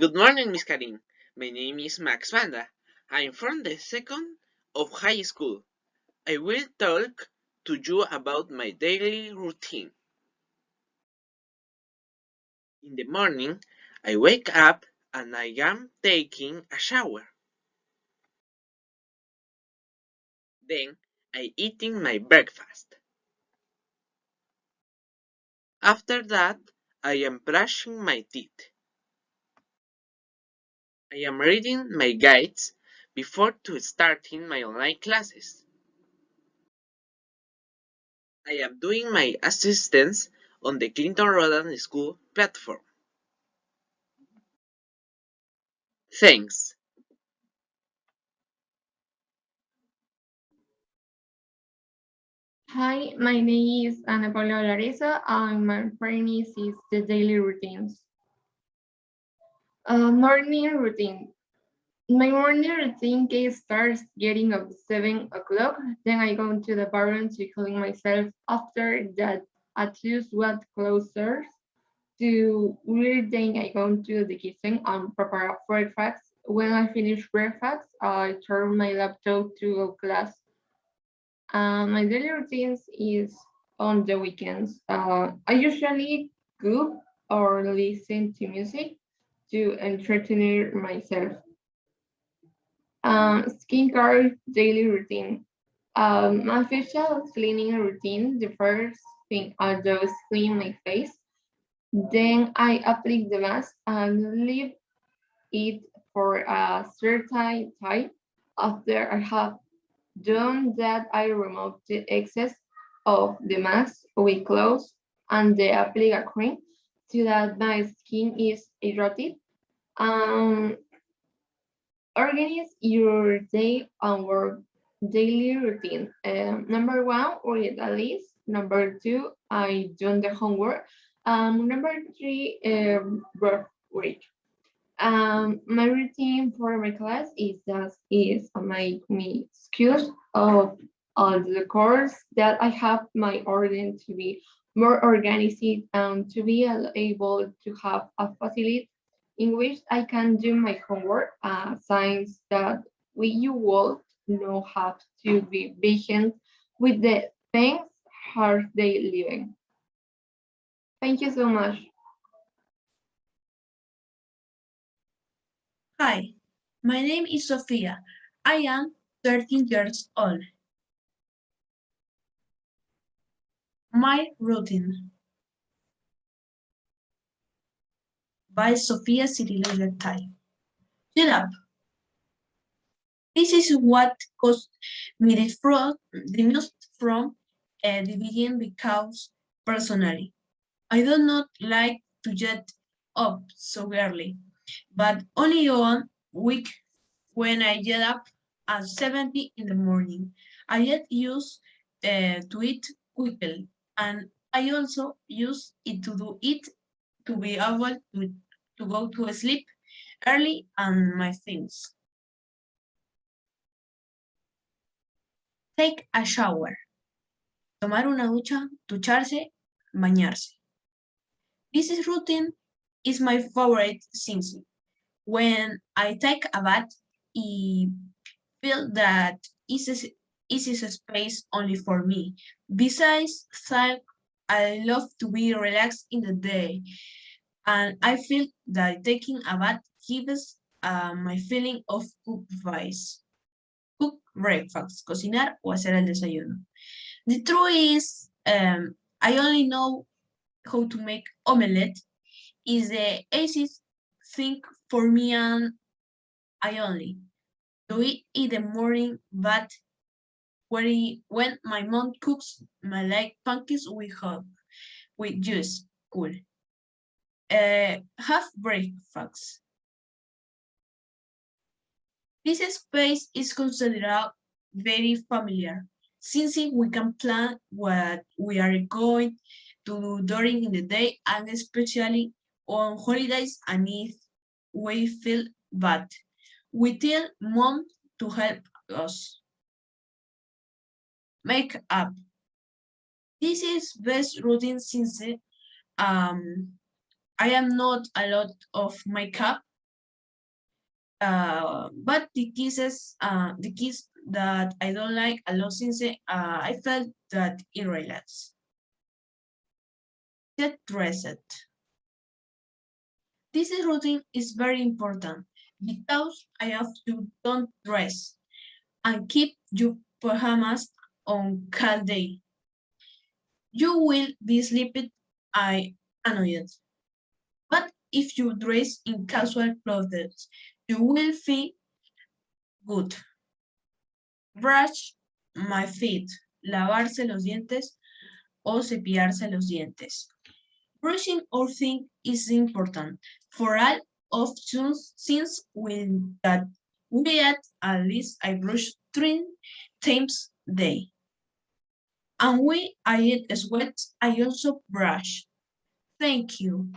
Good morning, Miss Karin. My name is Max Vanda. I am from the second of high school. I will talk to you about my daily routine. In the morning, I wake up and I am taking a shower. Then I eating my breakfast. After that, I am brushing my teeth. I am reading my guides before to starting my online classes. I am doing my assistance on the Clinton Rodham school platform. Thanks. Hi, my name is Ana Paula Lareza, and my premise is the daily routines. Morning routine. My morning routine starts getting up 7 o'clock. Then I go to the bathroom to clean myself. After that, I choose what closer to where then I go to the kitchen and prepare breakfast. When I finish breakfast, I turn my laptop to go class. My daily routines is on the weekends. I usually cook or listen to music to entertain myself. Skincare daily routine. My facial cleaning routine. The first thing I do is clean my face. Then I apply the mask and leave it for a certain time. After I have done that, I remove the excess of the mask with clothes and the applique cream so that my skin is hydrated. Um, Organize your day and work daily routine. Number one, read a list. Number two, I do the homework. Number three, break. My routine for my class is my me skills of the course that I have my order to be more organized and to be able to have a facility in which I can do my homework, signs that you will not have to be patient with the things hard they living. Thank you so much. Hi, my name is Sofia. I am 13 years old. My routine by Sofia Cyrilo Time. Get up. This is what caused me the most from the beginning because personally, I do not like to get up so early, but only one week when I get up at 70 in the morning. I get used to it quickly, and I also use it to do it to be able to go to sleep early and my things. Take a shower. Tomar una ducha, ducharse, bañarse. This routine is my favorite since when I take a bath, I feel that is a space only for me. Besides that, I love to be relaxed in the day, and I feel that taking a bath gives my feeling of cook vibes. Cook breakfast, cocinar o hacer el desayuno. The truth is, I only know how to make omelette. Is the easiest thing for me, and I only do it in the morning, but when my mom cooks my like pancakes with hot with juice, cool. have breakfast. This space is considered very familiar, since we can plan what we are going to do during the day, and especially on holidays and if we feel bad. We tell mom to help us. Make up. This is best routine since um, I am not a lot of makeup, but the kiss that I don't like a lot since I felt that it relaxed. Get dressed. This routine is very important because I have to don't dress and keep your pajamas on cold day. You will be sleeping I annoyed. But if you dress in casual clothes, you will feel good. Brush my feet. Lavarse los dientes o cepillarse los dientes. Brushing our teeth is important for all options since that we at least I brush 3 times a day. And when I eat sweat, I also brush. Thank you.